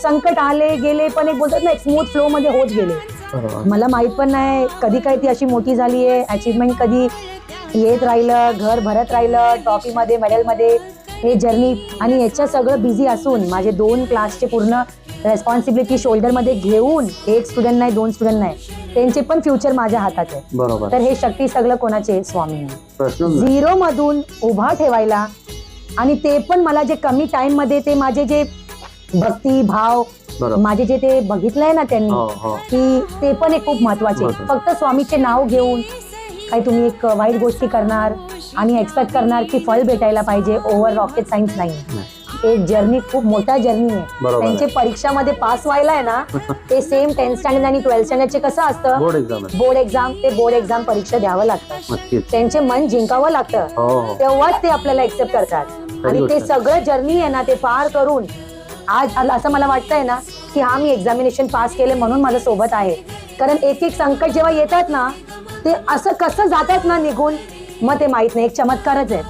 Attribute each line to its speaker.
Speaker 1: संकट आले गेले, पण एक बोलतात ना एक स्मूथ फ्लो मध्ये होत गेले. मला माहित पण नाही कधी काय ती अशी मोठी झाली आहे, अचीवमेंट कधी येत राहिलं, घर भरत राहिलं, ट्रॉफी मध्ये मेडल मध्ये, हे जर्नी. आणि याच्या सगळं बिझी असून माझे 2 क्लासचे पूर्ण रेस्पॉन्सिबिलिटी शोल्डर मध्ये घेऊन, एक स्टुडंट नाही 2 स्टुडंट नाही, त्यांचे पण फ्युचर माझ्या हातात आहे.
Speaker 2: बरोबर.
Speaker 1: तर हे शक्ती सगळं कोणाचे? स्वामी.
Speaker 2: प्रश्न
Speaker 1: झिरो मधून उभा ठेवायला, आणि ते पण मला जे कमी टाइम मध्ये ते माझे जे भक्ती भाव, माझे जे ते बघितलंय ना त्यांनी, की ते पण एक खूप महत्वाचे. फक्त स्वामीचे नाव घेऊन काही तुम्ही एक वाईट गोष्टी करणार आणि एक्सपेक्ट करणार की फळ भेटायला पाहिजे, ओव्हर रॉकेट सायन्स नाही. एक जर्नी, खूप मोठा जर्नी आहे. त्यांचे परीक्षामध्ये पास व्हायला आहे ना, ते सेम 10th स्टँडर्ड आणि 12th स्टँडर्डचे कसं असतं, बोर्ड एक्झाम, ते बोर्ड एक्झाम परीक्षा द्यावं लागतं, त्यांचे मन जिंकावं लागतं, तेव्हाच ते आपल्याला एक्सेप्ट करतात. आणि ते सगळं जर्नी आहे ना, ते पार करून आज असं मला वाटतंय ना की हा मी एक्झामिनेशन पास केले म्हणून माझ्या सोबत आहे. कारण एक एक संकट जेव्हा येतात ना, ते असं कसं जातात ना निघून, मग ते माहित नाही, एक चमत्कारच आहे.